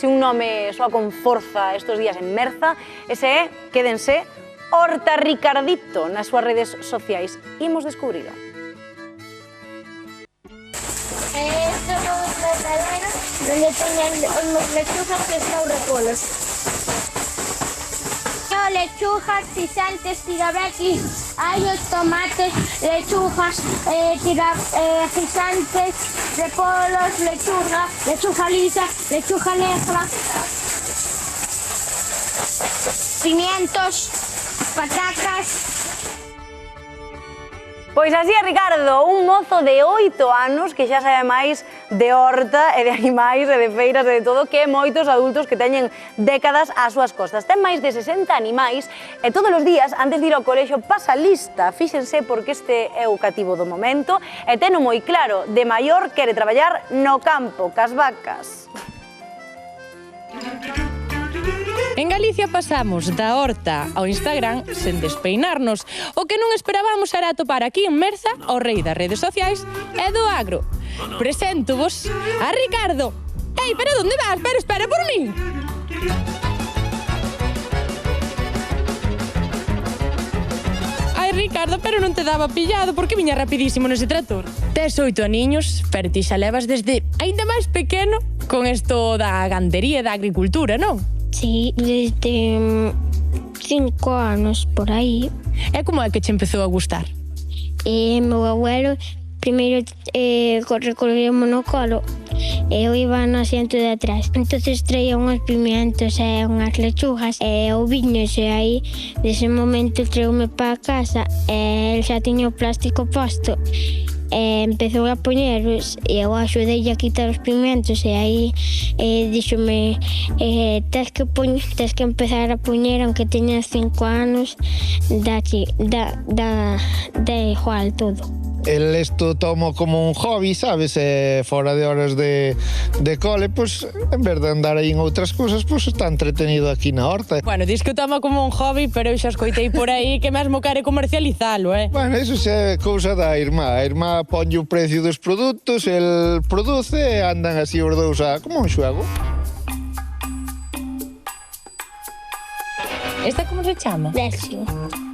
se un nome soa con forza estes días en Merza, ese é, quédense, Horta Ricardito nas súas redes sociais. Imos descubrilo. Estos son os mataderos donde teñen os lechugas que están recolos. Lechugas, guisantes, tirabequis, allos, tomates, lechugas, guisantes, repolos, lechuga lisa, lechuga negra, pimientos, patacas. Pois así é Ricardo, un mozo de 8 anos que xa sabe máis de horta e de animais e de feiras e de todo que moitos adultos que teñen décadas ás súas costas. Ten máis de 60 animais e todos os días, antes de ir ao colexio, pasa lista. Fíxense porque este é o cativo do momento e teno moi claro, de maior quere traballar no campo, cas vacas. En Galicia pasamos da horta ao Instagram sen despeinarnos. O que non esperábamos era atopar aquí en Merza o rei das redes sociais e do agro. Preséntovos a Ricardo. Ei, pero onde vas? Pero espera por min. Ai, Ricardo, pero non te daba pillado porque viña rapidísimo nese trator. Tes 8 aniños, pero ti xa levas desde aínda máis pequeno con isto da gandería e da agricultura, non? Sí, desde 5 anos por aí. E como é que che empezou a gustar? Meu abuelo primeiro recolhemos no colo e eu iba no asiento de atrás. Entonces traía unhos pimientos e unhas lechugas e oviños e aí dese momento treume para casa e el xa tiña o plástico posto. Empezou a poñeros e eu axudei a quitar os pimientos e aí díxome tes que empezar a poñer aunque teñas 5 anos dá igual todo. El esto tomo como un hobby, sabes, fora de horas de cole, pues en vez de andar aí en outras cousas, pues está entretenido aquí na horta. Bueno, dis que o toma como un hobby, pero eu xa escoitei por aí que mesmo quere comercializalo, Bueno, iso xa é cousa da irmá. A irmá ponlle o precio dos produtos, el produce e andan así os dous como un xogo. Esta como se chama? Flexi.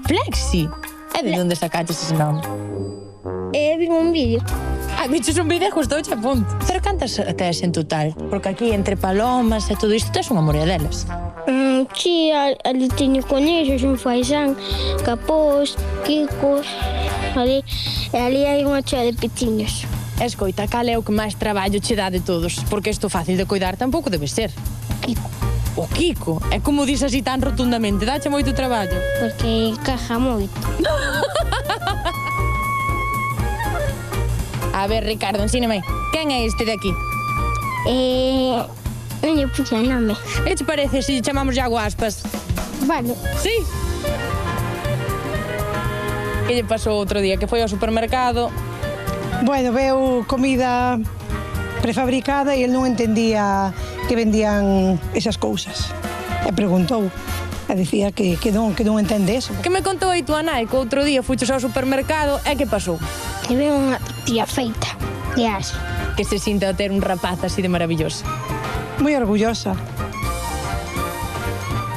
Flexi? E de onde sacaches ese nome? Vi un vídeo. Viches un vídeo justo a punto. Pero cantas tes en total? Porque aquí entre palomas e todo isto tes unha morea delas. Sí, ali teño conexos, un faisán, capós, quicos, ali hai unha chea de petiños. Escoita, cal é o que máis traballo che dá de todos? Porque isto fácil de coidar tampouco debe ser. Quico. O Kiko? É como dis así tan rotundamente, dáche moito traballo? Porque caja moito. A ver, Ricardo, ensíname. Quen é este de aquí? Non lle puxen nome. Que te parece se chamamos Iago Aspas? Vale. Sí? Que lle pasou outro día? Que foi ao supermercado? Bueno, veu comida prefabricada e el non entendía que vendían esas cousas. E preguntou. E dicía que non entende eso. Que me contou aí tua nai que outro día fuches ao supermercado e que pasou? Que ve unha tortilla feita de as. Que se sinta ter un rapaz así de maravilloso. Moi orgullosa.